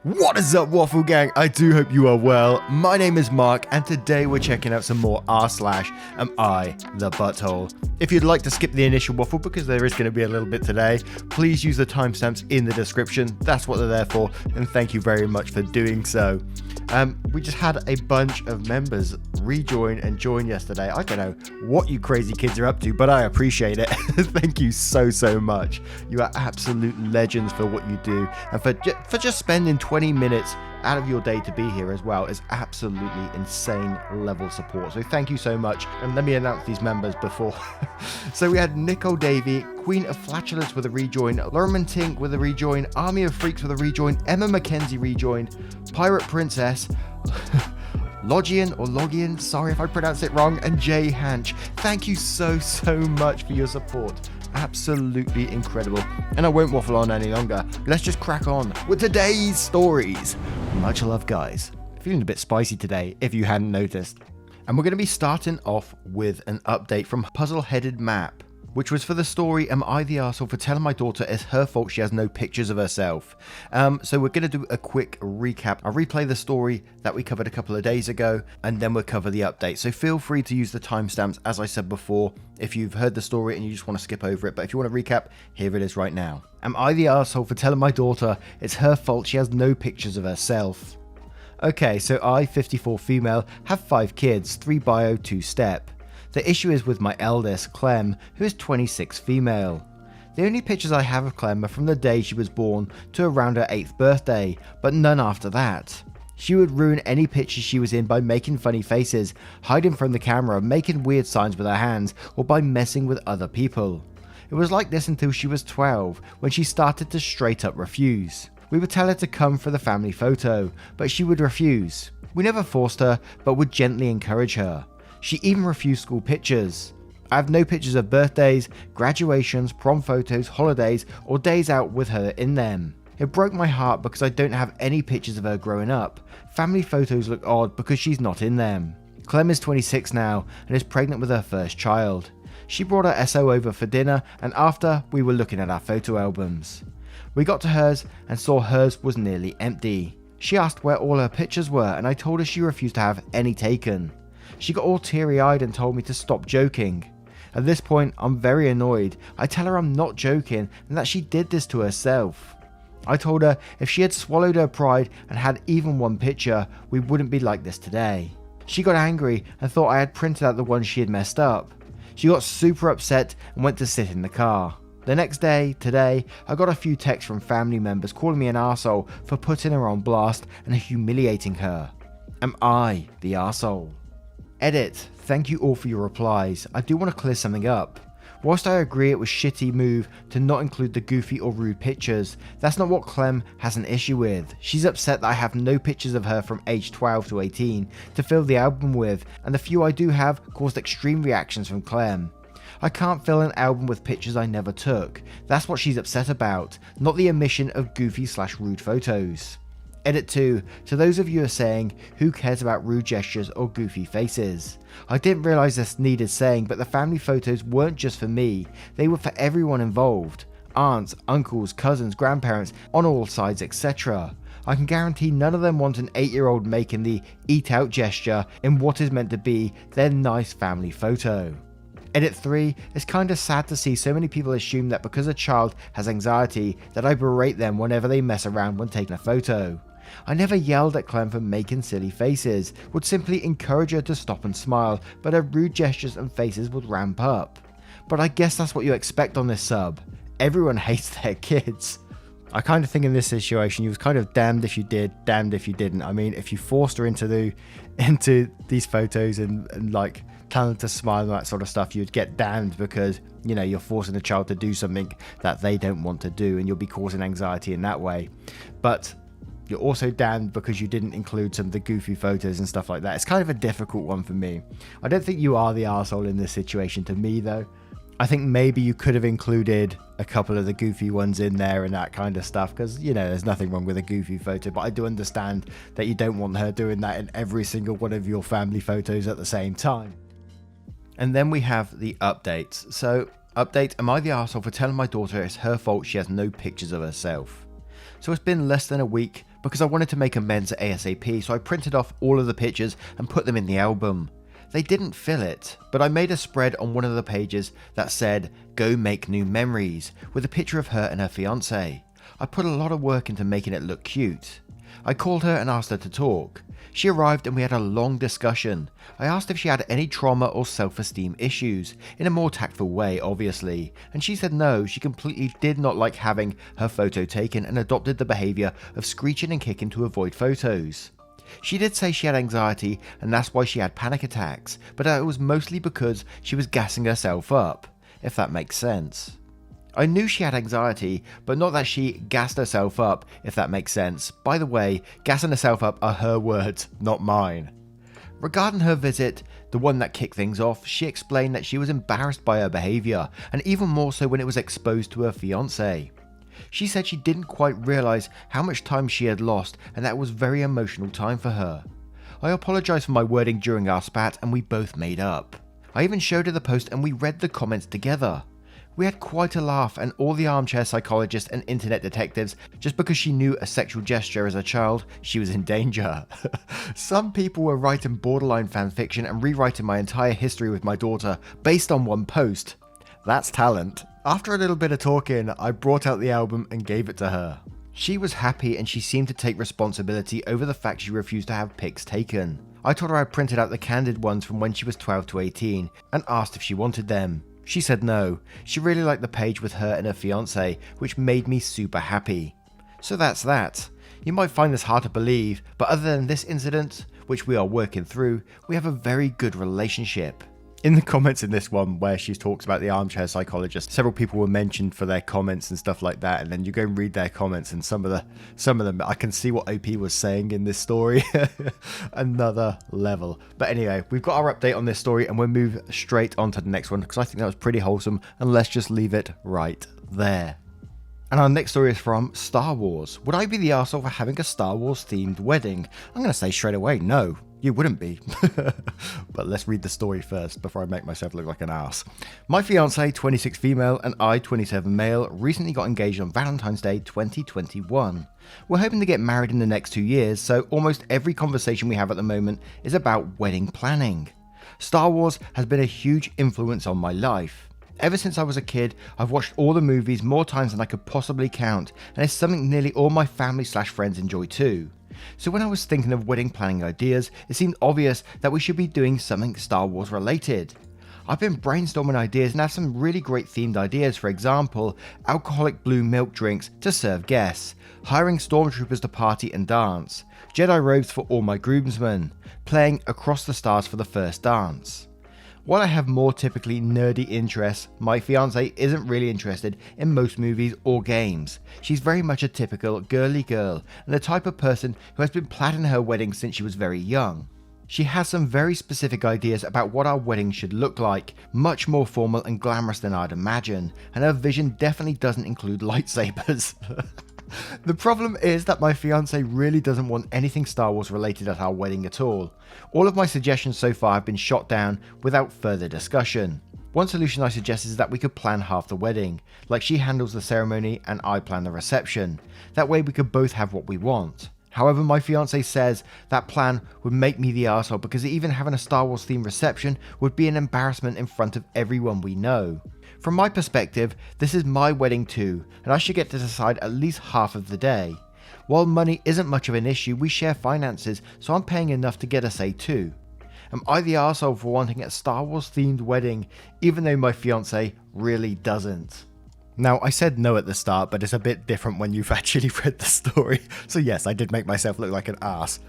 What is up, Waffle Gang? I do hope you are well. My name is Mark, and today we're checking out some more r/AmITheA. If you'd like to skip the initial waffle, because there is going to be a little bit today, please use the timestamps in the description. That's what they're there for, and thank you very much for doing so. We just had a bunch of members rejoin and join yesterday. I don't know what you crazy kids are up to, but I appreciate it. Thank you so much. You are absolute legends for what you do, and for just spending 20 minutes out of your day to be here as well is absolutely insane level support. So thank you so much. And let me announce these members before. So we had Nicole Davey, Queen of Flatulence with a rejoin, Lurman Tink with a rejoin, Army of Freaks with a rejoin, Emma McKenzie rejoined, Pirate Princess, Logian, sorry if I pronounced it wrong, and Jay Hanch. Thank you so much for your support. Absolutely incredible. And I won't waffle on any longer. Let's just crack on with today's stories. Much love, guys. Feeling a bit spicy today, if you hadn't noticed. And we're going to be starting off with an update from Puzzle-Headed Map, which was for the story, Am I the Arsehole for telling my daughter it's her fault she has no pictures of herself? So we're going to do a quick recap. I'll replay the story that we covered a couple of days ago, and then we'll cover the update. So feel free to use the timestamps, as I said before, if you've heard the story and you just want to skip over it. But if you want to recap, here it is right now. Am I the arsehole for telling my daughter it's her fault she has no pictures of herself? Okay, so I, 54 female, have 5 kids, 3 bio, 2 step. The issue is with my eldest, Clem, who is 26 female. The only pictures I have of Clem are from the day she was born to around her 8th birthday, but none after that. She would ruin any picture she was in by making funny faces, hiding from the camera, making weird signs with her hands, or by messing with other people. It was like this until she was 12, when she started to straight up refuse. We would tell her to come for the family photo, but she would refuse. We never forced her, but would gently encourage her. She even refused school pictures. I have no pictures of birthdays, graduations, prom photos, holidays, or days out with her in them. It broke my heart because I don't have any pictures of her growing up. Family photos look odd because she's not in them. Clem is 26 now and is pregnant with her first child. She brought her SO over for dinner, and after, we were looking at our photo albums. We got to hers and saw hers was nearly empty. She asked where all her pictures were, and I told her she refused to have any taken. She got all teary-eyed and told me to stop joking. At this point, I'm very annoyed. I tell her I'm not joking and that she did this to herself. I told her if she had swallowed her pride and had even one picture, we wouldn't be like this today. She got angry and thought I had printed out the ones she had messed up. She got super upset and went to sit in the car. The next day, today, I got a few texts from family members calling me an arsehole for putting her on blast and humiliating her. Am I the arsehole? Edit. Thank you all for your replies. I do want to clear something up. Whilst I agree it was shitty move to not include the goofy or rude pictures, that's not what Clem has an issue with. She's upset that I have no pictures of her from age 12 to 18 to fill the album with, and the few I do have caused extreme reactions from Clem. I can't fill an album with pictures I never took. That's what she's upset about, not the omission of goofy/rude photos. Edit 2. To those of you who are saying, who cares about rude gestures or goofy faces? I didn't realise this needed saying, but the family photos weren't just for me, they were for everyone involved. Aunts, uncles, cousins, grandparents, on all sides, etc. I can guarantee none of them want an 8-year-old making the eat out gesture in what is meant to be their nice family photo. Edit 3. It's kinda sad to see so many people assume that because a child has anxiety that I berate them whenever they mess around when taking a photo. I never yelled at Clem for making silly faces, would simply encourage her to stop and smile, but her rude gestures and faces would ramp up. But I guess that's what you expect on this sub. Everyone hates their kids. I kind of think in this situation you was kind of damned if you did, damned if you didn't. I mean, if you forced her into these photos and like telling her to smile and that sort of stuff, you'd get damned because, you know, you're forcing a child to do something that they don't want to do, and you'll be causing anxiety in that way. But you're also damned because you didn't include some of the goofy photos and stuff like that. It's kind of a difficult one for me. I don't think you are the arsehole in this situation to me, though. I think maybe you could have included a couple of the goofy ones in there and that kind of stuff, because, you know, there's nothing wrong with a goofy photo, but I do understand that you don't want her doing that in every single one of your family photos at the same time. And then we have the updates. So, update, am I the arsehole for telling my daughter it's her fault she has no pictures of herself? So it's been less than a week because I wanted to make amends ASAP, so I printed off all of the pictures and put them in the album. They didn't fill it, but I made a spread on one of the pages that said, "Go make new memories," with a picture of her and her fiancé. I put a lot of work into making it look cute. I called her and asked her to talk. She arrived and we had a long discussion. I asked if she had any trauma or self-esteem issues, in a more tactful way obviously, and she said no, she completely did not like having her photo taken and adopted the behaviour of screeching and kicking to avoid photos. She did say she had anxiety and that's why she had panic attacks, but it was mostly because she was gassing herself up, if that makes sense. I knew she had anxiety, but not that she gassed herself up, if that makes sense. By the way, gassing herself up are her words, not mine. Regarding her visit, the one that kicked things off, she explained that she was embarrassed by her behaviour, and even more so when it was exposed to her fiancé. She said she didn't quite realise how much time she had lost, and that was very emotional time for her. I apologised for my wording during our spat, and we both made up. I even showed her the post and we read the comments together. We had quite a laugh, and all the armchair psychologists and internet detectives, just because she knew a sexual gesture as a child, she was in danger. Some people were writing borderline fanfiction and rewriting my entire history with my daughter based on one post. That's talent. After a little bit of talking, I brought out the album and gave it to her. She was happy and she seemed to take responsibility over the fact she refused to have pics taken. I told her I printed out the candid ones from when she was 12 to 18 and asked if she wanted them. She said no. She really liked the page with her and her fiancé, which made me super happy. So that's that. You might find this hard to believe, but other than this incident, which we are working through, we have a very good relationship. In the comments in this one where she talks about the armchair psychologist, several people were mentioned for their comments and stuff like that, and then you go and read their comments and some of them I can see what OP was saying in this story. Another level. But anyway, we've got our update on this story and we'll move straight on to the next one because I think that was pretty wholesome, and let's just leave it right there. And our next story is from Star Wars. Would I be the arsehole for having a Star Wars themed wedding? I'm going to say straight away, no. You wouldn't be. But let's read the story first before I make myself look like an ass. My fiancé, 26 female, and I, 27 male, recently got engaged on Valentine's Day 2021. We're hoping to get married in the next 2 years, so almost every conversation we have at the moment is about wedding planning. Star Wars has been a huge influence on my life. Ever since I was a kid, I've watched all the movies more times than I could possibly count, and it's something nearly all my family/friends enjoy too. So when I was thinking of wedding planning ideas, it seemed obvious that we should be doing something Star Wars related. I've been brainstorming ideas and have some really great themed ideas, for example, alcoholic blue milk drinks to serve guests, hiring stormtroopers to party and dance, Jedi robes for all my groomsmen, playing Across the Stars for the first dance. While I have more typically nerdy interests, my fiancé isn't really interested in most movies or games. She's very much a typical girly girl and the type of person who has been planning her wedding since she was very young. She has some very specific ideas about what our wedding should look like, much more formal and glamorous than I'd imagine, and her vision definitely doesn't include lightsabers. The problem is that my fiancé really doesn't want anything Star Wars related at our wedding at all. All of my suggestions so far have been shot down without further discussion. One solution I suggest is that we could plan half the wedding, like she handles the ceremony and I plan the reception. That way we could both have what we want. However, my fiancé says that plan would make me the arsehole because even having a Star Wars themed reception would be an embarrassment in front of everyone we know. From my perspective, this is my wedding too, and I should get to decide at least half of the day. While money isn't much of an issue, we share finances, so I'm paying enough to get a say too. Am I the arsehole for wanting a Star Wars themed wedding, even though my fiancé really doesn't? Now, I said no at the start, but it's a bit different when you've actually read the story, so yes, I did make myself look like an ass.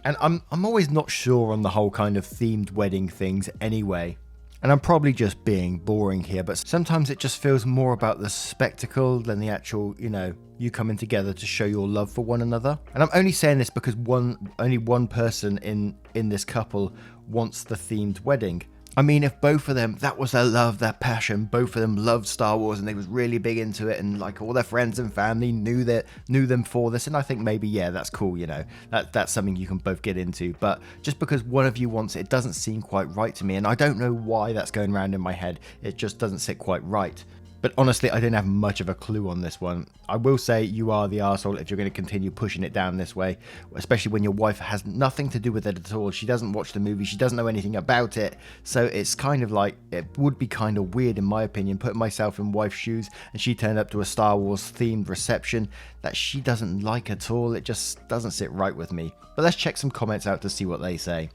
And I'm always not sure on the whole kind of themed wedding things anyway. And I'm probably just being boring here, but sometimes it just feels more about the spectacle than the actual, you coming together to show your love for one another. And I'm only saying this because only one person in this couple wants the themed wedding. I mean, if both of them, that was their love, their passion, both of them loved Star Wars and they was really big into it, and like all their friends and family knew them for this, and I think maybe, yeah, that's cool, that's something you can both get into. But just because one of you wants it, it doesn't seem quite right to me, and I don't know why that's going around in my head. It just doesn't sit quite right. But honestly, I don't have much of a clue on this one. I will say you are the arsehole if you're going to continue pushing it down this way, especially when your wife has nothing to do with it at all. She doesn't watch the movie, she doesn't know anything about it, so it's kind of like, it would be kind of weird in my opinion, putting myself in wife's shoes and she turned up to a Star Wars themed reception that she doesn't like at all. It just doesn't sit right with me. But let's check some comments out to see what they say.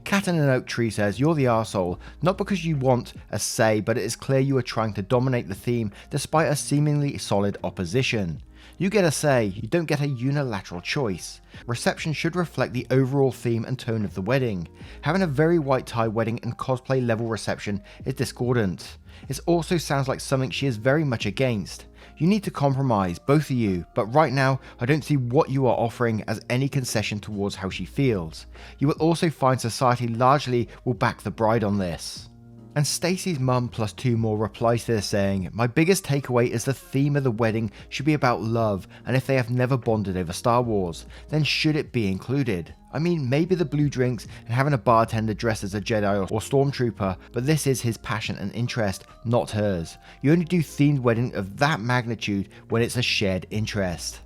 Cat in an Oak Tree says, you're the arsehole, not because you want a say, but it is clear you are trying to dominate the theme despite a seemingly solid opposition. You get a say, you don't get a unilateral choice. Reception should reflect the overall theme and tone of the wedding. Having a very white tie wedding and cosplay level reception is discordant. It also sounds like something she is very much against. You need to compromise, both of you, but right now I don't see what you are offering as any concession towards how she feels. You will also find society largely will back the bride on this. And Stacey's mum plus 2 more replies to this saying, my biggest takeaway is the theme of the wedding should be about love, and if they have never bonded over Star Wars, then should it be included? I mean, maybe the blue drinks and having a bartender dressed as a Jedi or Stormtrooper, but this is his passion and interest, not hers. You only do themed wedding of that magnitude when it's a shared interest.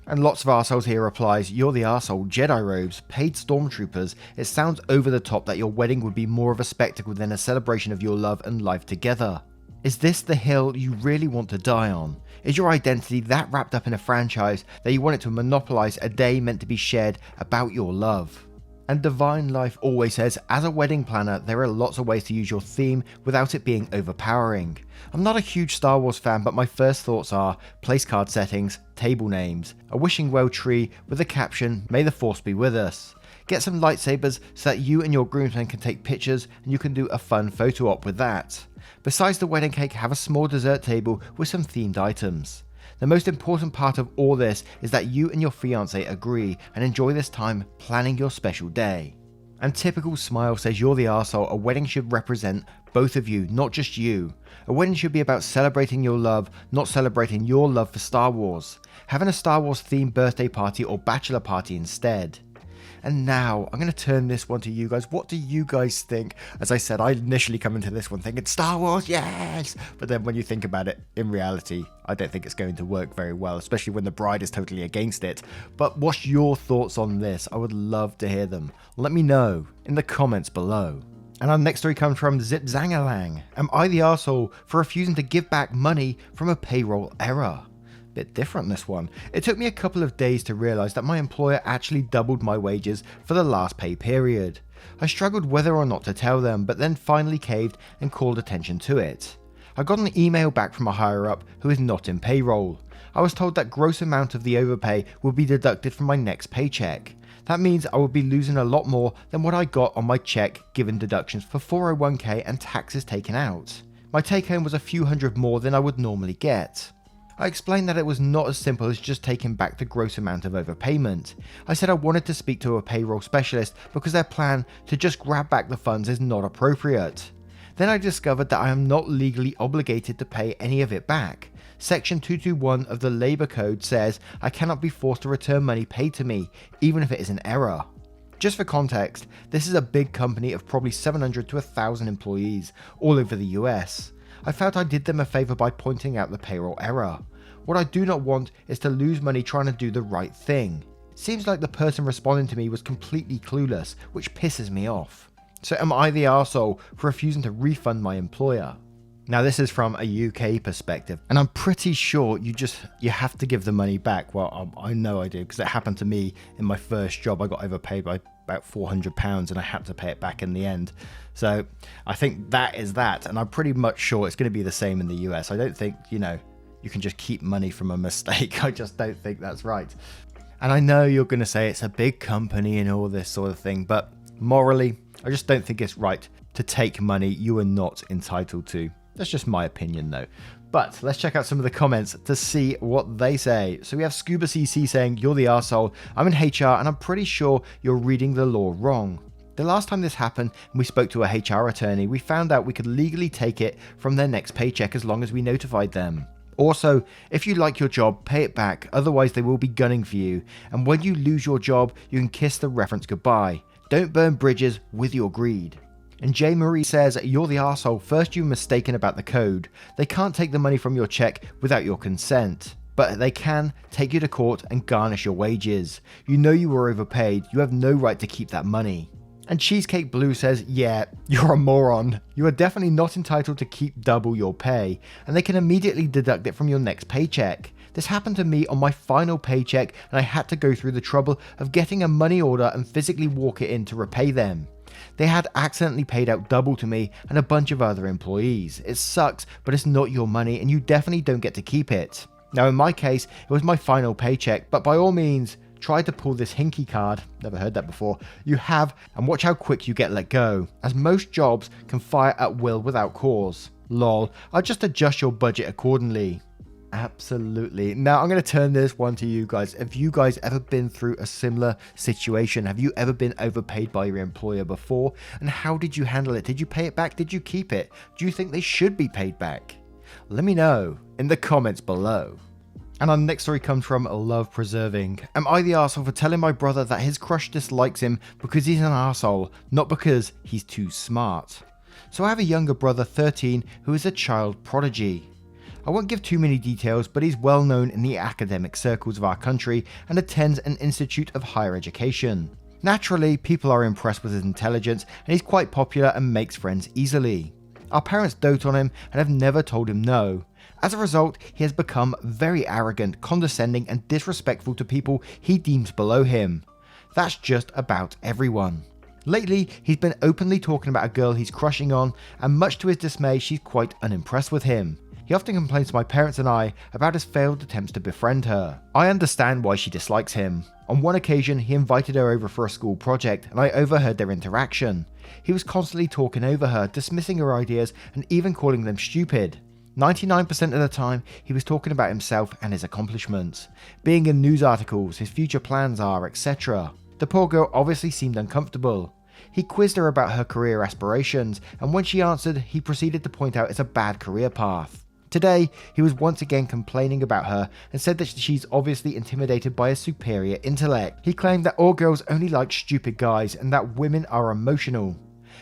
And lots of arseholes here replies, you're the arsehole, Jedi robes, paid stormtroopers, it sounds over the top that your wedding would be more of a spectacle than a celebration of your love and life together. Is this the hill you really want to die on? Is your identity that wrapped up in a franchise that you want it to monopolize a day meant to be shared about your love? And Divine Life always says, as a wedding planner, there are lots of ways to use your theme without it being overpowering. I'm not a huge Star Wars fan, but my first thoughts are place card settings, table names, a wishing well tree with a caption, may the force be with us. Get some lightsabers so that you and your groomsmen can take pictures and you can do a fun photo op with that. Besides the wedding cake, have a small dessert table with some themed items. The most important part of all this is that you and your fiancé agree and enjoy this time planning your special day. And Typical Smile says, you're the arsehole, a wedding should represent both of you, not just you. A wedding should be about celebrating your love, not celebrating your love for Star Wars. Having a Star Wars themed birthday party or bachelor party instead. And now, I'm going to turn this one to you guys. What do you guys think? As I said, I initially come into this one thinking, Star Wars, yes! But then when you think about it, in reality, I don't think it's going to work very well, especially when the bride is totally against it. But what's your thoughts on this? I would love to hear them. Let me know in the comments below. And our next story comes from Zip Zangalang. Am I the arsehole for refusing to give back money from a payroll error? Bit different this one. It took me a couple of days to realise that my employer actually doubled my wages for the last pay period. I struggled whether or not to tell them, but then finally caved and called attention to it. I got an email back from a higher up who is not in payroll. I was told that gross amount of the overpay will be deducted from my next paycheck. That means I will be losing a lot more than what I got on my check given deductions for 401k and taxes taken out. My take home was a few hundred more than I would normally get. I explained that it was not as simple as just taking back the gross amount of overpayment. I said I wanted to speak to a payroll specialist because their plan to just grab back the funds is not appropriate. Then I discovered that I am not legally obligated to pay any of it back. Section 221 of the Labour Code says I cannot be forced to return money paid to me, even if it is an error. Just for context, this is a big company of probably 700 to 1,000 employees all over the US. I felt I did them a favour by pointing out the payroll error. What I do not want is to lose money trying to do the right thing. Seems like the person responding to me was completely clueless, which pisses me off. So am I the arsehole for refusing to refund my employer? Now this is from a UK perspective, and I'm pretty sure you have to give the money back. Well, I know I did because it happened to me in my first job. I got overpaid by about £400 and I had to pay it back in the end. So I think that is that, and I'm pretty much sure it's going to be the same in the US. I don't think, you can just keep money from a mistake. I just don't think that's right. And I know you're going to say it's a big company and all this sort of thing, but morally, I just don't think it's right to take money you are not entitled to. That's just my opinion though. But let's check out some of the comments to see what they say. So we have Scuba CC saying, you're the arsehole, I'm in HR and I'm pretty sure you're reading the law wrong. The last time this happened and we spoke to a HR attorney, we found out we could legally take it from their next paycheck as long as we notified them. Also, if you like your job, pay it back, otherwise they will be gunning for you. And when you lose your job, you can kiss the reference goodbye. Don't burn bridges with your greed. And J. Marie says, you're the arsehole. First you were mistaken about the code. They can't take the money from your check without your consent. But they can take you to court and garnish your wages. You know you were overpaid. You have no right to keep that money. And Cheesecake Blue says, yeah, you're a moron. You are definitely not entitled to keep double your pay. And they can immediately deduct it from your next paycheck. This happened to me on my final paycheck, and I had to go through the trouble of getting a money order and physically walk it in to repay them. They had accidentally paid out double to me and a bunch of other employees. It sucks, but it's not your money and you definitely don't get to keep it. Now in my case, it was my final paycheck, but by all means, try to pull this hinky card, never heard that before, you have, and watch how quick you get let go, as most jobs can fire at will without cause. Lol, I'll just adjust your budget accordingly. Absolutely. Now I'm going to turn this one to you guys. Have you guys ever been through a similar situation? Have you ever been overpaid by your employer before? And how did you handle it? Did you pay it back? Did you keep it? Do you think they should be paid back? Let me know in the comments below. And our next story comes from Love Preserving. Am I the arsehole for telling my brother that his crush dislikes him because he's an arsehole, not because he's too smart? So I have a younger brother, 13, who is a child prodigy. I won't give too many details, but he's well known in the academic circles of our country and attends an institute of higher education. Naturally, people are impressed with his intelligence and he's quite popular and makes friends easily. Our parents dote on him and have never told him no. As a result, he has become very arrogant, condescending and disrespectful to people he deems below him. That's just about everyone. Lately, he's been openly talking about a girl he's crushing on, and much to his dismay, she's quite unimpressed with him. He often complains to my parents and I about his failed attempts to befriend her. I understand why she dislikes him. On one occasion, he invited her over for a school project and I overheard their interaction. He was constantly talking over her, dismissing her ideas and even calling them stupid. 99% of the time, he was talking about himself and his accomplishments, being in news articles, his future plans are, etc. The poor girl obviously seemed uncomfortable. He quizzed her about her career aspirations, and when she answered, he proceeded to point out it's a bad career path. Today, he was once again complaining about her and said that she's obviously intimidated by a superior intellect. He claimed that all girls only like stupid guys and that women are emotional.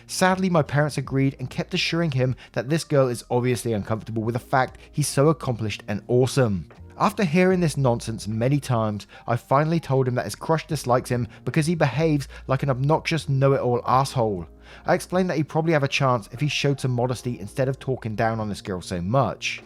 Sadly, my parents agreed and kept assuring him that this girl is obviously uncomfortable with the fact he's so accomplished and awesome. After hearing this nonsense many times, I finally told him that his crush dislikes him because he behaves like an obnoxious know-it-all asshole. I explained that he'd probably have a chance if he showed some modesty instead of talking down on this girl so much.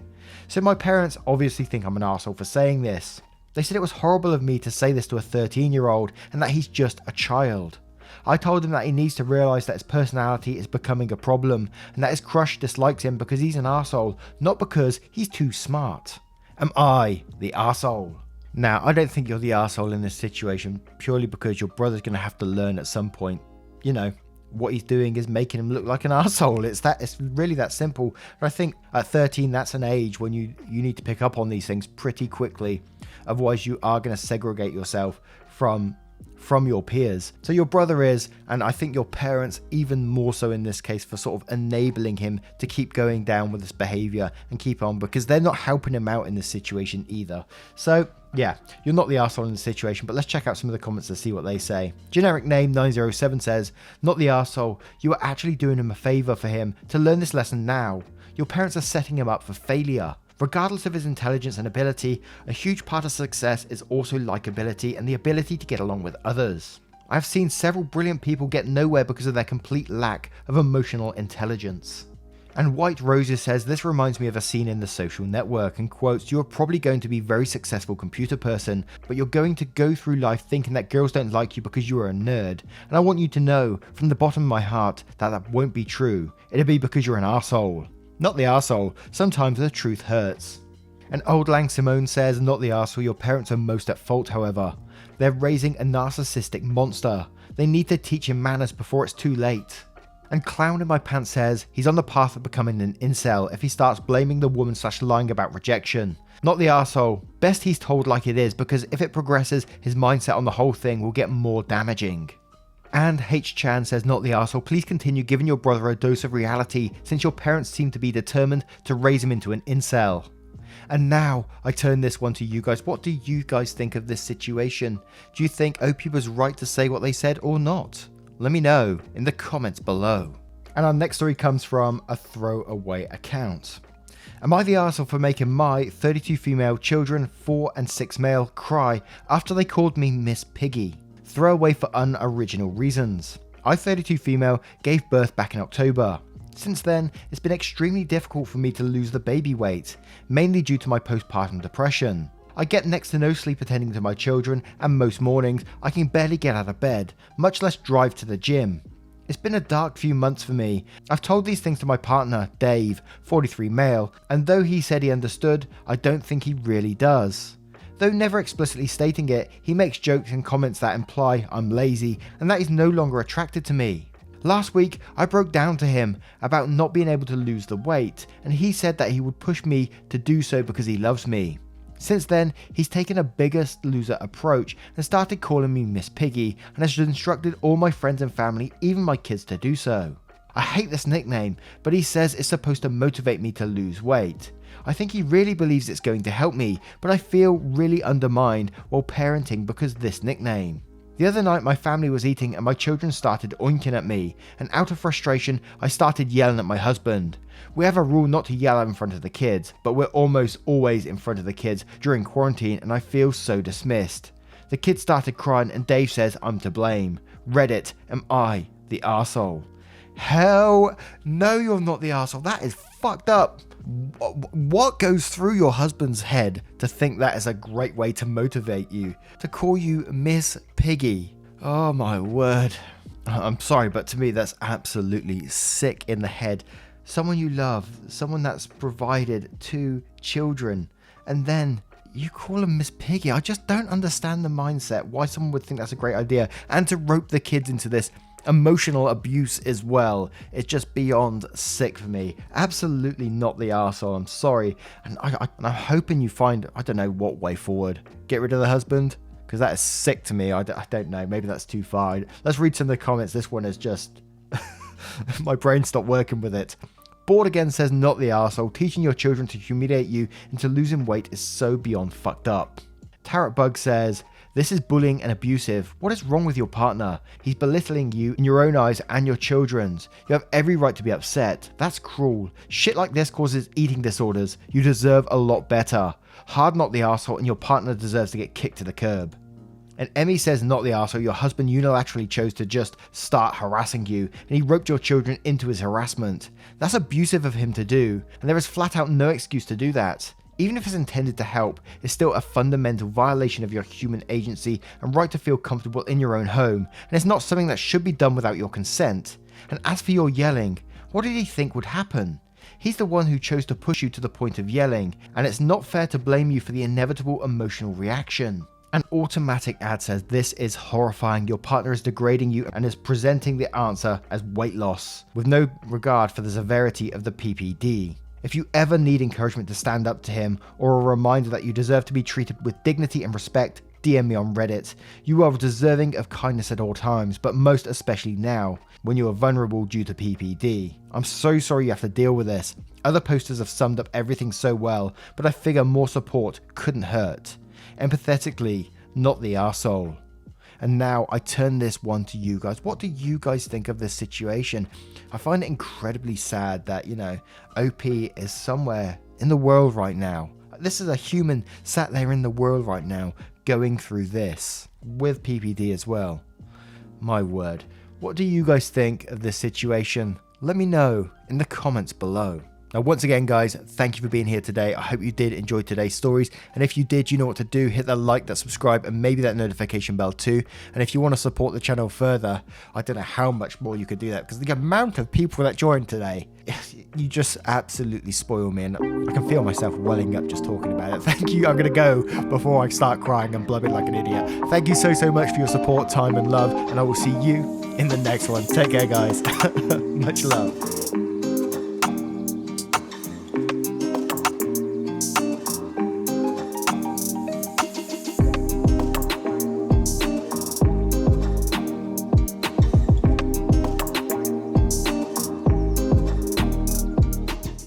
So my parents obviously think I'm an asshole for saying this. They said it was horrible of me to say this to a 13-year-old and that he's just a child. I told him that he needs to realise that his personality is becoming a problem and that his crush dislikes him because he's an arsehole, not because he's too smart. Am I the arsehole? Now, I don't think you're the arsehole in this situation purely because your brother's going to have to learn at some point, you know, what he's doing is making him look like an arsehole. It's really that simple. And I think at 13, that's an age when you need to pick up on these things pretty quickly. Otherwise, you are going to segregate yourself from your peers. So your brother is, and I think your parents even more so in this case, for sort of enabling him to keep going down with this behavior and keep on, because they're not helping him out in this situation either. So yeah, you're not the arsehole in the situation, but let's check out some of the comments to see what they say. Generic name 907 says, not the arsehole, you are actually doing him a favor for him to learn this lesson now. Your parents are setting him up for failure. Regardless of his intelligence and ability, a huge part of success is also likability and the ability to get along with others. I've seen several brilliant people get nowhere because of their complete lack of emotional intelligence. And White Roses says, this reminds me of a scene in The Social Network and quotes, you're probably going to be a very successful computer person, but you're going to go through life thinking that girls don't like you because you are a nerd. And I want you to know from the bottom of my heart that that won't be true. It'll be because you're an arsehole. Not the arsehole, sometimes the truth hurts. And Old Lang Simone says, not the arsehole, your parents are most at fault however. They're raising a narcissistic monster. They need to teach him manners before it's too late. And Clown in My Pants says, he's on the path of becoming an incel if he starts blaming the woman / lying about rejection. Not the arsehole, best he's told like it is because if it progresses, his mindset on the whole thing will get more damaging. And H. Chan says, not the arsehole, please continue giving your brother a dose of reality since your parents seem to be determined to raise him into an incel. And now I turn this one to you guys. What do you guys think of this situation? Do you think OP was right to say what they said or not? Let me know in the comments below. And our next story comes from a throwaway account. Am I the arsehole for making my 32 female children, 4 and 6 male, cry after they called me Miss Piggy? Throwaway for unoriginal reasons. I, 32 female, gave birth back in October. Since then, it's been extremely difficult for me to lose the baby weight, mainly due to my postpartum depression. I get next to no sleep attending to my children, and most mornings I can barely get out of bed, much less drive to the gym. It's been a dark few months for me. I've told these things to my partner, Dave, 43 male, and though he said he understood, I don't think he really does. Though never explicitly stating it, he makes jokes and comments that imply I'm lazy and that he's no longer attracted to me. Last week, I broke down to him about not being able to lose the weight, and he said that he would push me to do so because he loves me. Since then, he's taken a biggest loser approach and started calling me Miss Piggy, and has instructed all my friends and family, even my kids, to do so. I hate this nickname, but he says it's supposed to motivate me to lose weight. I think he really believes it's going to help me, but I feel really undermined while parenting because of this nickname. The other night my family was eating and my children started oinking at me, and out of frustration I started yelling at my husband. We have a rule not to yell in front of the kids, but we're almost always in front of the kids during quarantine and I feel so dismissed. The kids started crying and Dave says I'm to blame. Reddit, am I the arsehole? Hell no, you're not the arsehole. That is fucked up. What goes through your husband's head to think that is a great way to motivate you? To call you Miss Piggy? Oh my word. I'm sorry, but to me that's absolutely sick in the head. Someone you love, someone that's provided 2 children, and then you call them Miss Piggy. I just don't understand the mindset, why someone would think that's a great idea, and to rope the kids into this emotional abuse as well. It's just beyond sick for me. Absolutely not the arsehole, I'm sorry. And I'm hoping you find, I don't know what way forward. Get rid of the husband? Because that is sick to me. I don't know, maybe that's too far. Let's read some of the comments. This one is just... my brain stopped working with it. Bored Again says not the arsehole. Teaching your children to humiliate you into losing weight is so beyond fucked up. Tarot Bug says, this is bullying and abusive. What is wrong with your partner? He's belittling you in your own eyes and your children's. You have every right to be upset. That's cruel. Shit like this causes eating disorders. You deserve a lot better. Hard not the arsehole, and your partner deserves to get kicked to the curb. And Emmy says not the arsehole. Your husband unilaterally chose to just start harassing you, and he roped your children into his harassment. That's abusive of him to do, and there is flat out no excuse to do that. Even if it's intended to help, it's still a fundamental violation of your human agency and right to feel comfortable in your own home, and it's not something that should be done without your consent. And as for your yelling, what did he think would happen? He's the one who chose to push you to the point of yelling, and it's not fair to blame you for the inevitable emotional reaction. An automatic ad says this is horrifying. Your partner is degrading you and is presenting the answer as weight loss, with no regard for the severity of the PPD. If you ever need encouragement to stand up to him, or a reminder that you deserve to be treated with dignity and respect, DM me on Reddit. You are deserving of kindness at all times, but most especially now, when you are vulnerable due to PPD. I'm so sorry you have to deal with this. Other posters have summed up everything so well, but I figure more support couldn't hurt. Empathetically, not the arsehole. And now I turn this one to you guys. What do you guys think of this situation? I find it incredibly sad that, OP is somewhere in the world right now. This is a human sat there in the world right now going through this with PPD as well. My word. What do you guys think of this situation? Let me know in the comments below. Now, once again, guys, thank you for being here today. I hope you did enjoy today's stories. And if you did, you know what to do. Hit that like, that subscribe, and maybe that notification bell too. And if you want to support the channel further, I don't know how much more you could do that, because the amount of people that joined today, you just absolutely spoil me. And I can feel myself welling up just talking about it. Thank you. I'm going to go before I start crying and blubbing like an idiot. Thank you so much for your support, time, and love. And I will see you in the next one. Take care, guys. Much love.